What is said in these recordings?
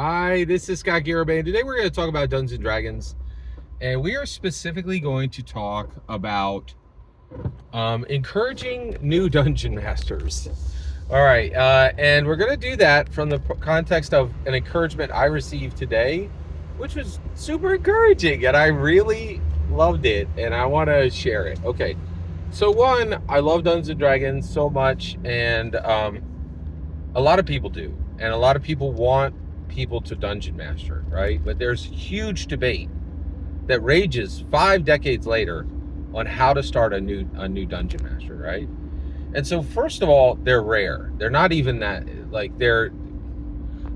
Hi, this is Scott Garibay. Today we're going to talk about Dungeons and Dragons, and we are specifically going to talk about encouraging new dungeon masters. All right, and we're going to do that from the context of an encouragement I received today, which was super encouraging, and I really loved it, and I want to share it. Okay, so one, I love Dungeons and Dragons so much, and a lot of people do, and a lot of people want people to dungeon master, right? But there's huge debate that rages 5 decades later on how to start a new dungeon master, right? And so first of all, they're rare. They're not even that, like, they're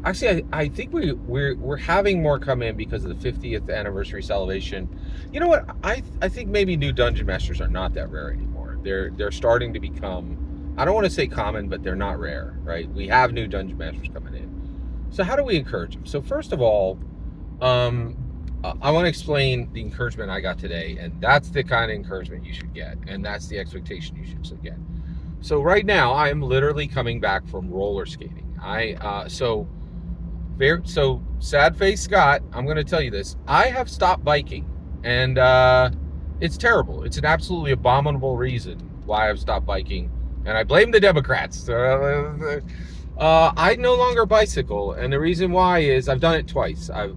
actually, I think we're having more come in because of the 50th anniversary celebration. You know what? I think maybe new dungeon masters are not that rare anymore. They're starting to become, I don't want to say common, but they're not rare, right? We have new dungeon masters coming in. So how do we encourage them? So first of all, I want to explain the encouragement I got today, and that's the kind of encouragement you should get, and that's the expectation you should get. So right now, I am literally coming back from roller skating. So sad face Scott, I'm going to tell you this. I have stopped biking, and it's terrible. It's an absolutely abominable reason why I've stopped biking, and I blame the Democrats. I no longer bicycle, and the reason why is I've done it twice. I've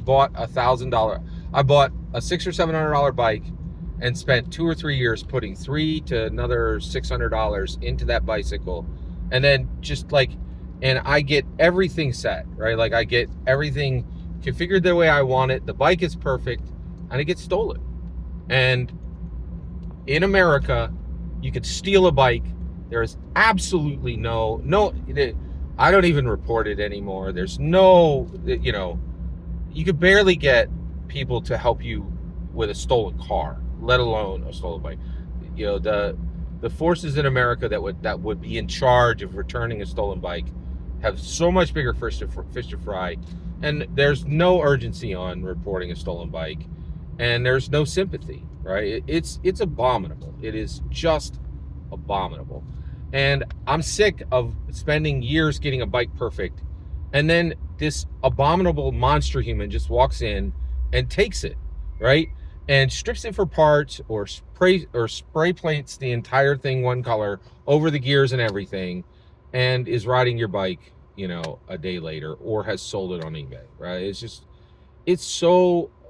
bought $1,000. I bought a $600 or $700 bike, and spent 2 or 3 years putting $300 to another $600 into that bicycle, and then and I get everything set, right? Like, I get everything configured the way I want it. The bike is perfect, and it gets stolen. And in America, you could steal a bike. There is absolutely no, I don't even report it anymore. There's no, you could barely get people to help you with a stolen car, let alone a stolen bike. The forces in America that would be in charge of returning a stolen bike have so much bigger fish to fry, and there's no urgency on reporting a stolen bike, and there's no sympathy, right? It's abominable. It is just abominable. And I'm sick of spending years getting a bike perfect, and then this abominable monster human just walks in and takes it, right? And strips it for parts, or spray paints the entire thing one color over the gears and everything, and is riding your bike, a day later, or has sold it on eBay, right?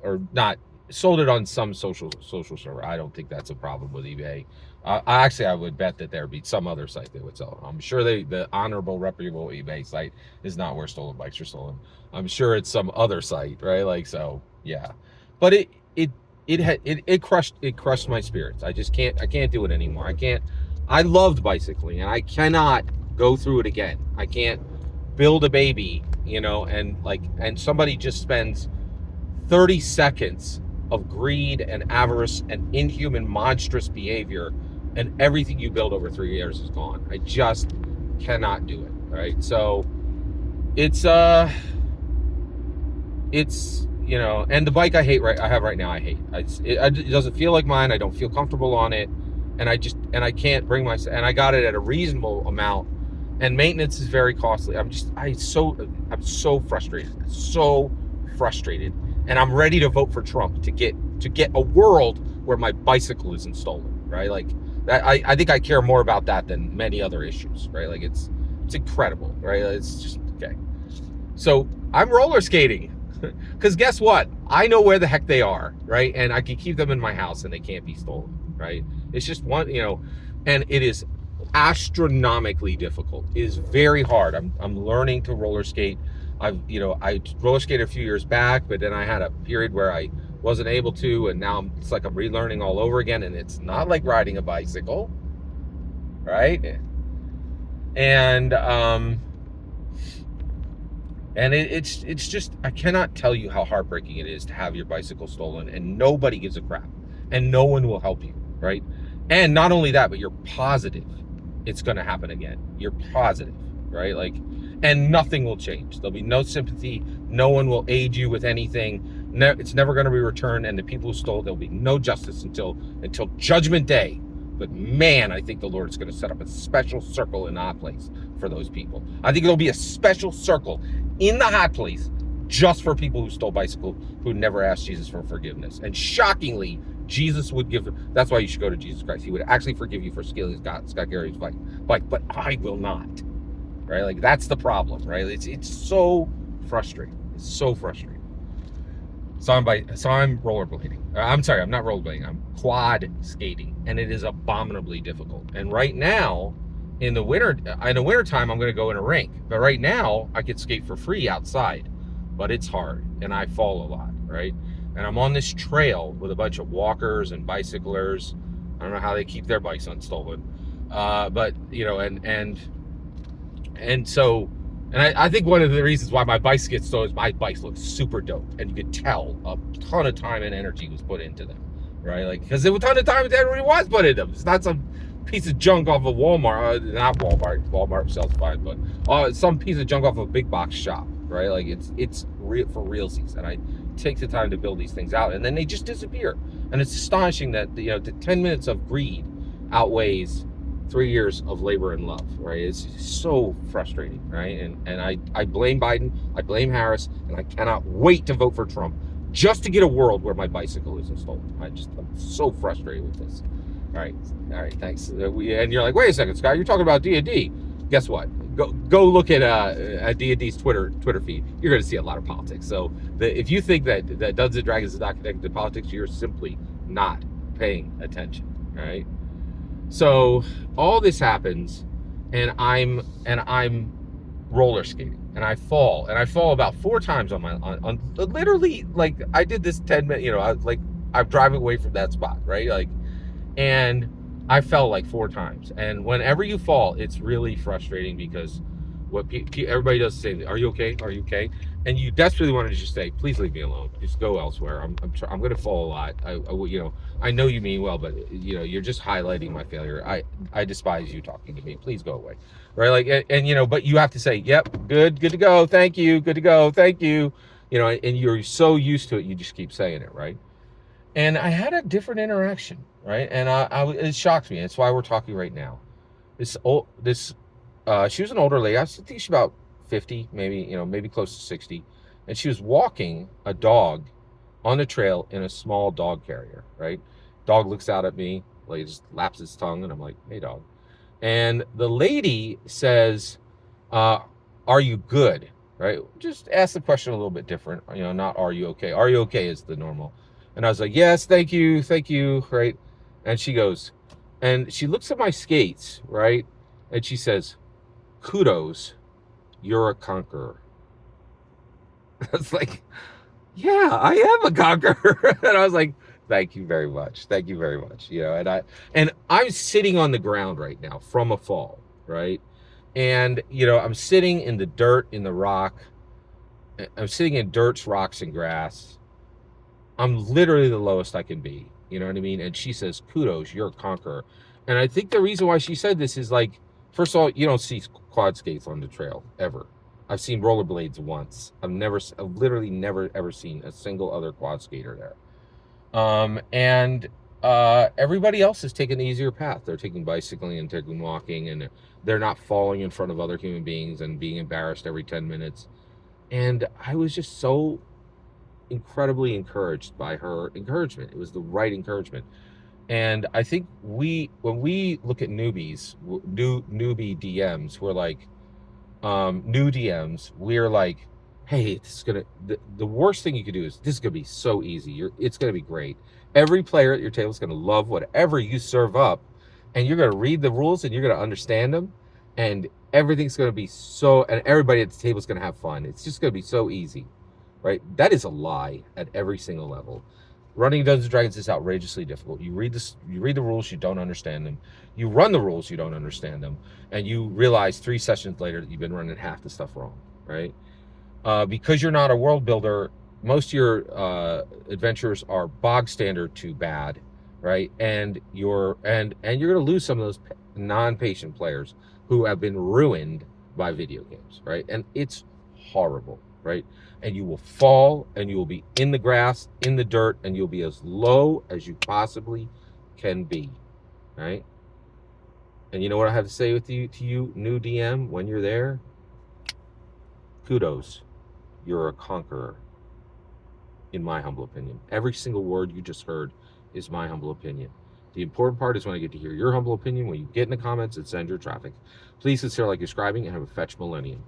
Or not sold it on some social server. I don't think that's a problem with eBay. I would bet that there'd be some other site that would sell it. I'm sure the honorable, reputable eBay site is not where stolen bikes are stolen. I'm sure it's some other site, right? Like, so yeah. But it crushed my spirits. I can't do it anymore. I loved bicycling, and I cannot go through it again. I can't build a baby, and somebody just spends 30 seconds of greed and avarice and inhuman, monstrous behavior, and everything you build over 3 years is gone. I just cannot do it, right? So it's and the bike I have right now, I hate. It doesn't feel like mine. I don't feel comfortable on it, and I can't bring myself. And I got it at a reasonable amount, and maintenance is very costly. I'm so frustrated, and I'm ready to vote for Trump to get a world where my bicycle isn't stolen, right? Like that. I think I care more about that than many other issues, right? Like, it's incredible, right? It's just okay. So I'm roller skating. Because guess what? I know where the heck they are, right? And I can keep them in my house, and they can't be stolen, right? It's just one, and it is astronomically difficult. It is very hard. I'm learning to roller skate. I roller skated a few years back, but then I had a period where I wasn't able to, and now it's like I'm relearning all over again, and it's not like riding a bicycle, right? And it's just, I cannot tell you how heartbreaking it is to have your bicycle stolen, and nobody gives a crap, and no one will help you, right? And not only that, but you're positive it's going to happen again. You're positive, right? Like, and nothing will change. There'll be no sympathy. No one will aid you with anything. It's never going to be returned, and the people who stole, there'll be no justice until Judgment Day. But man, I think the Lord is going to set up a special circle in our place for those people. I think it'll be a special circle in the hot place just for people who stole bicycles who never asked Jesus for forgiveness. And shockingly, Jesus would give. That's why you should go to Jesus Christ. He would actually forgive you for stealing Scott Gary's bike. But I will not. Right? Like, that's the problem. Right? It's so frustrating. It's so frustrating. So I'm rollerblading. I'm sorry, I'm not rollerblading. I'm quad skating, and it is abominably difficult. And right now, in the wintertime, I'm going to go in a rink. But right now, I could skate for free outside, but it's hard, and I fall a lot, right? And I'm on this trail with a bunch of walkers and bicyclers. I don't know how they keep their bikes unstolen, but you know, and so. And I think one of the reasons why my bikes get stolen is my bikes look super dope. And you could tell a ton of time and energy was put into them, right? Like, because a ton of time and energy was put into them. It's not some piece of junk off of Walmart. Not Walmart. Walmart sells fine, but some piece of junk off of a big box shop, right? Like, it's real for realsies. And I take the time to build these things out. And then they just disappear. And it's astonishing that, you know, the 10 minutes of greed outweighs 3 years of labor and love, right? It's so frustrating, right? And I blame Biden, I blame Harris, and I cannot wait to vote for Trump just to get a world where my bicycle isn't stolen. I'm so frustrated with this. All right, thanks. And you're like, wait a second, Scott, you're talking about D&D. Guess what? Go look at D&D's Twitter feed. You're going to see a lot of politics. So if you think that Dungeons and Dragons is not connected to politics, you're simply not paying attention, all right? So all this happens, and I'm roller skating, and I fall about 4 times on literally, like, I did this 10 minutes, you know, I'm driving away from that spot, right? Like, and I fell like 4 times. And whenever you fall, it's really frustrating because what everybody does the same thing. Are you okay? Are you okay? And you desperately want to just say, please leave me alone. Just go elsewhere. I'm going to fall a lot. You know, I know you mean well, but you know, you're just highlighting my failure. I despise you talking to me. Please go away. Right? Like, and you know, but you have to say, yep, good to go. Thank you. Good to go. Thank you. You know, and you're so used to it, you just keep saying it, right? And I had a different interaction, right? And it shocked me. That's why we're talking right now. She was an older lady. I think she's about 50, maybe close to 60. And she was walking a dog on the trail in a small dog carrier, right? Dog looks out at me, like, just laps its tongue, and I'm like, hey, dog. And the lady says, are you good, right? Just ask the question a little bit different, you know, not are you okay? Are you okay is the normal. And I was like, yes, thank you, right? And she goes, and she looks at my skates, right? And she says, kudos, you're a conqueror. I was like, yeah, I am a conqueror. And I was like, thank you very much. You know, and I'm sitting on the ground right now from a fall, right? And, you know, I'm sitting in the dirt, in the rock. I'm sitting in dirt, rocks, and grass. I'm literally the lowest I can be. You know what I mean? And she says, kudos, you're a conqueror. And I think the reason why she said this is, like, first of all, you don't see quad skates on the trail ever. I've seen rollerblades once. I've literally never ever seen a single other quad skater there. And everybody else is taking the easier path. They're taking bicycling and taking walking, and they're not falling in front of other human beings and being embarrassed every 10 minutes. And I was just so incredibly encouraged by her encouragement. It was the right encouragement. And I think when we look at newbie DMs, we're like, new DMs, we're like, hey, the worst thing you could do is, this is gonna be so easy. It's gonna be great. Every player at your table is gonna love whatever you serve up, and you're gonna read the rules and you're gonna understand them, and everything's gonna be and everybody at the table is gonna have fun. It's just gonna be so easy, right? That is a lie at every single level. Running Dungeons and Dragons is outrageously difficult. You read the rules, you don't understand them. You run the rules, you don't understand them, and you realize 3 sessions later that you've been running half the stuff wrong, right? Because you're not a world builder, most of your adventures are bog standard to bad, right? And you're going to lose some of those non-patient players who have been ruined by video games, right? And it's horrible, right? And you will fall, and you will be in the grass, in the dirt, and you'll be as low as you possibly can be, right? And you know what I have to say to you, new DM, when you're there? Kudos. you're a conqueror, in my humble opinion. Every single word you just heard is my humble opinion. The important part is when I get to hear your humble opinion, when you get in the comments and send your traffic. Please consider like, subscribing, and have a fetch millennium.